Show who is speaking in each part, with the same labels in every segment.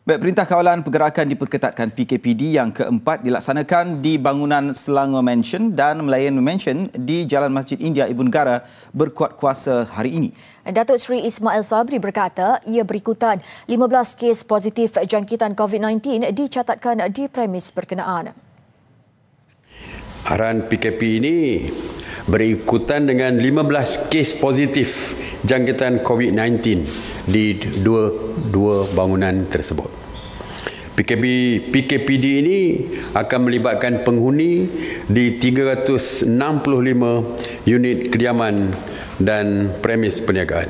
Speaker 1: Baik, Perintah Kawalan Pergerakan diperketatkan PKPD yang keempat dilaksanakan di bangunan Selangor Mansion dan Melayan Mansion di Jalan Masjid India Ibu Negara berkuat kuasa hari ini.
Speaker 2: Datuk Seri Ismail Sabri berkata ia berikutan 15 kes positif jangkitan COVID-19 dicatatkan di premis berkenaan.
Speaker 3: Arahan PKP ini berikutan dengan 15 kes positif jangkitan COVID-19 di dua bangunan tersebut. PKPD ini akan melibatkan penghuni di 365 unit kediaman dan premis perniagaan.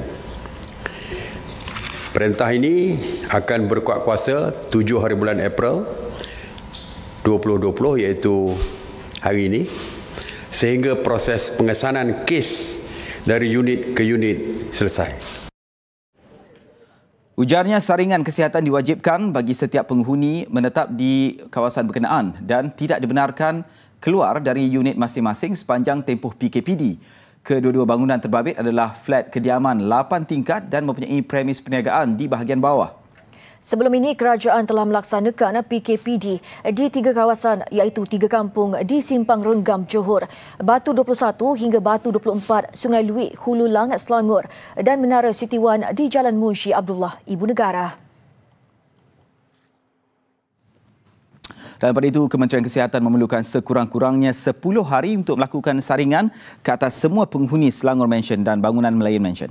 Speaker 3: Perintah ini akan berkuat kuasa 7 hari bulan April 2020 iaitu hari ini sehingga proses pengesanan kes dari unit ke unit selesai.
Speaker 1: Ujarnya saringan kesihatan diwajibkan bagi setiap penghuni menetap di kawasan berkenaan dan tidak dibenarkan keluar dari unit masing-masing sepanjang tempoh PKPD. Kedua-dua bangunan terbabit adalah flat kediaman 8 tingkat dan mempunyai premis perniagaan di bahagian bawah.
Speaker 2: Sebelum ini, kerajaan telah melaksanakan PKPD di 3 kawasan iaitu 3 kampung di Simpang Renggam, Johor, Batu 21 hingga Batu 24, Sungai Luik, Hulu Lang, Selangor dan Menara Siti Wan di Jalan Munshi Abdullah, Ibu Negara.
Speaker 1: Dan pada itu, Kementerian Kesihatan memerlukan sekurang-kurangnya 10 hari untuk melakukan saringan ke atas semua penghuni Selangor Mansion dan bangunan Melayan Mansion.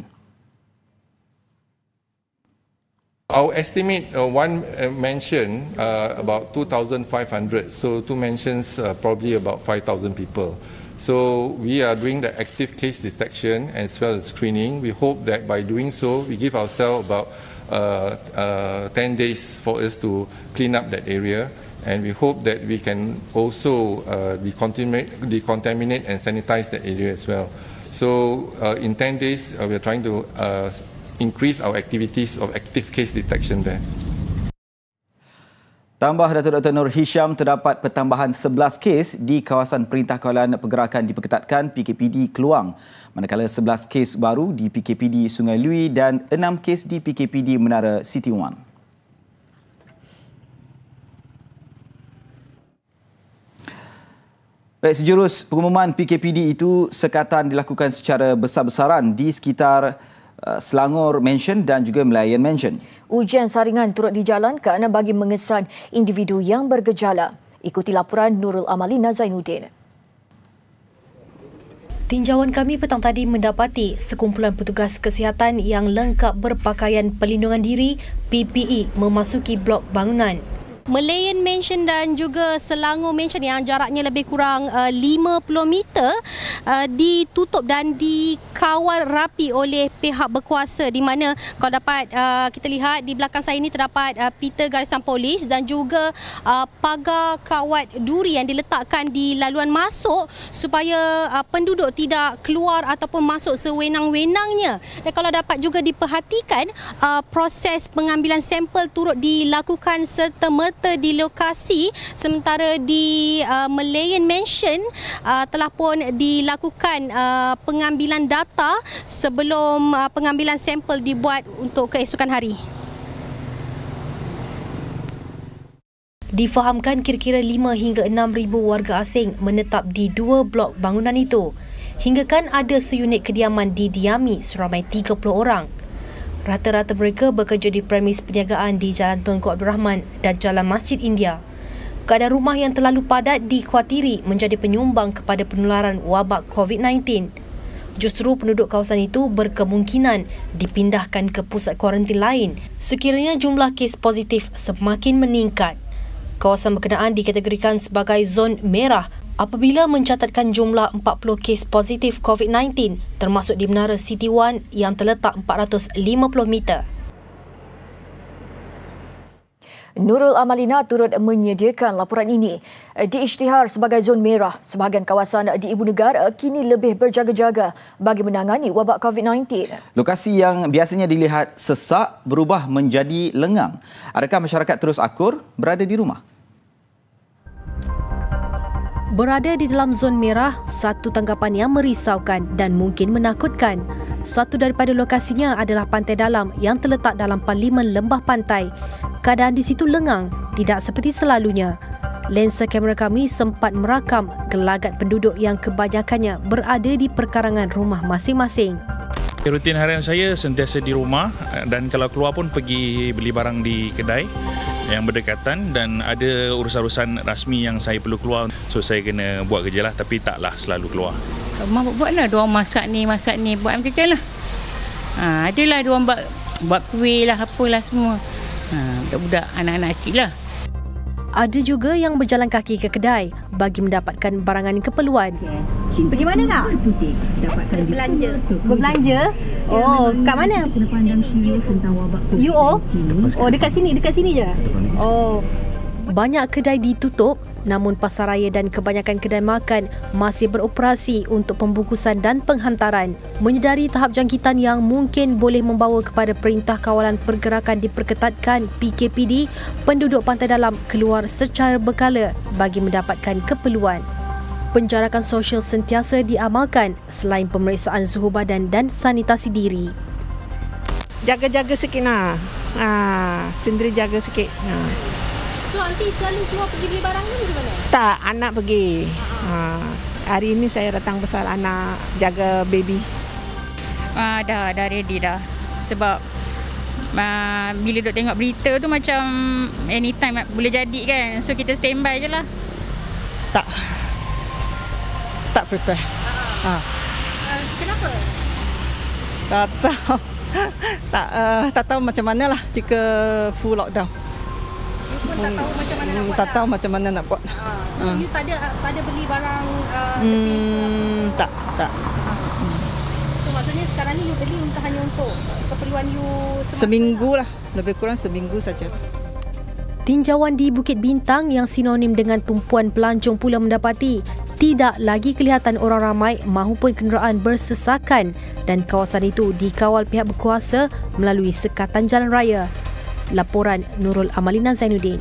Speaker 4: Our estimate one mansion about 2,500, so 2 mansions probably about 5,000 people. So we are doing the active case detection as well as screening. We hope that by doing so, we give ourselves about 10 days for us to clean up that area. And we hope that we can also decontaminate and sanitize that area as well. So in 10 days, we are trying to increase our activities of active case detection there.
Speaker 1: Tambah Datuk Dr. Nur Hisham, terdapat pertambahan 11 kes di kawasan Perintah Kawalan Pergerakan diperketatkan PKPD Keluang, manakala 11 kes baru di PKPD Sungai Lui dan 6 kes di PKPD Menara Siti Wan. Baik, sejurus pengumuman PKPD itu sekatan dilakukan secara besar-besaran di sekitar Selangor Mansion dan juga Melayan Mansion.
Speaker 2: Ujian saringan turut dijalankan bagi mengesan individu yang bergejala. Ikuti laporan Nurul Amalina Zainuddin.
Speaker 5: Tinjauan kami petang tadi mendapati sekumpulan petugas kesihatan yang lengkap berpakaian pelindungan diri PPE memasuki blok bangunan.
Speaker 6: Melayan Mansion dan juga Selangor Mansion yang jaraknya lebih kurang 50 meter ditutup dan dikawal rapi oleh pihak berkuasa, di mana kalau dapat kita lihat di belakang saya ini terdapat pita garisan polis dan juga pagar kawat duri yang diletakkan di laluan masuk supaya penduduk tidak keluar ataupun masuk sewenang-wenangnya. Dan kalau dapat juga diperhatikan, proses pengambilan sampel turut dilakukan serta-merta di lokasi, sementara di Melayan Mansion telah pun dilakukan pengambilan data sebelum pengambilan sampel dibuat untuk keesokan hari.
Speaker 5: Difahamkan kira-kira 5 hingga 6,000 warga asing menetap di 2 blok bangunan itu. Hinggakan ada seunit kediaman didiami seramai 30 orang. Rata-rata mereka bekerja di premis perniagaan di Jalan Tunku Abdul Rahman dan Jalan Masjid India. Keadaan rumah yang terlalu padat dikhawatiri menjadi penyumbang kepada penularan wabak COVID-19. Justru penduduk kawasan itu berkemungkinan dipindahkan ke pusat kuarantin lain sekiranya jumlah kes positif semakin meningkat. Kawasan berkenaan dikategorikan sebagai zon merah apabila mencatatkan jumlah 40 kes positif COVID-19 termasuk di Menara Siti Wan yang terletak 450 meter.
Speaker 2: Nurul Amalina turut menyediakan laporan ini. Diisytihar sebagai zon merah, sebahagian kawasan di Ibu Negara kini lebih berjaga-jaga bagi menangani wabak COVID-19.
Speaker 1: Lokasi yang biasanya dilihat sesak berubah menjadi lengang. Adakah masyarakat terus akur berada di rumah?
Speaker 5: Berada di dalam zon merah, satu tanggapan yang merisaukan dan mungkin menakutkan. Satu daripada lokasinya adalah pantai dalam yang terletak dalam parlimen lembah pantai. Keadaan di situ lengang, tidak seperti selalunya. Lensa kamera kami sempat merakam gelagat penduduk yang kebanyakannya berada di perkarangan rumah masing-masing.
Speaker 7: Rutin harian saya sentiasa di rumah dan kalau keluar pun pergi beli barang di kedai yang berdekatan dan ada urusan-urusan rasmi yang saya perlu keluar. So saya kena buat kerja lah tapi taklah selalu keluar.
Speaker 8: Mak buatlah, diorang masak ni, buat macam tu lah. Adalah diorang buat kuih lah, apalah semua. Budak-budak, anak-anak kecil lah.
Speaker 5: Ada juga yang berjalan kaki ke kedai bagi mendapatkan barangan keperluan.
Speaker 9: Pergi mana kak? Berbelanja? Oh, kat mana? UO? Oh, dekat sini je? Oh.
Speaker 5: Banyak kedai ditutup, namun pasaraya dan kebanyakan kedai makan masih beroperasi untuk pembungkusan dan penghantaran. Menyedari tahap jangkitan yang mungkin boleh membawa kepada Perintah Kawalan Pergerakan diperketatkan PKPD, penduduk pantai dalam keluar secara berkala bagi mendapatkan keperluan. Penjarakan sosial sentiasa diamalkan selain pemeriksaan suhu badan dan sanitasi diri.
Speaker 10: Jaga-jaga sikit lah. Sendiri jaga sikit.
Speaker 6: So, aunty selalu keluar pergi beli barang ni macam mana?
Speaker 10: Tak, anak pergi. Hari ini saya datang pasal anak jaga baby.
Speaker 11: Dah ready dah. Sebab bila duk tengok berita tu macam anytime boleh jadi kan. So kita standby je lah.
Speaker 10: Tak prepare.
Speaker 6: Kenapa?
Speaker 10: Tak tahu. Tak tahu macam mana lah jika full lockdown.
Speaker 6: You pun tak tahu macam mana nak buat.
Speaker 10: Tak tahu macam mana nak buat.
Speaker 6: So you tak ada beli barang
Speaker 10: tak.
Speaker 6: So maksudnya sekarang ni you beli hanya untuk keperluan you
Speaker 10: seminggu lah. Lebih kurang seminggu saja.
Speaker 5: Tinjauan di Bukit Bintang yang sinonim dengan tumpuan pelancong pula mendapati tidak lagi kelihatan orang ramai mahupun kenderaan bersesakan dan kawasan itu dikawal pihak berkuasa melalui sekatan jalan raya. Laporan Nurul Amalina Zainuddin.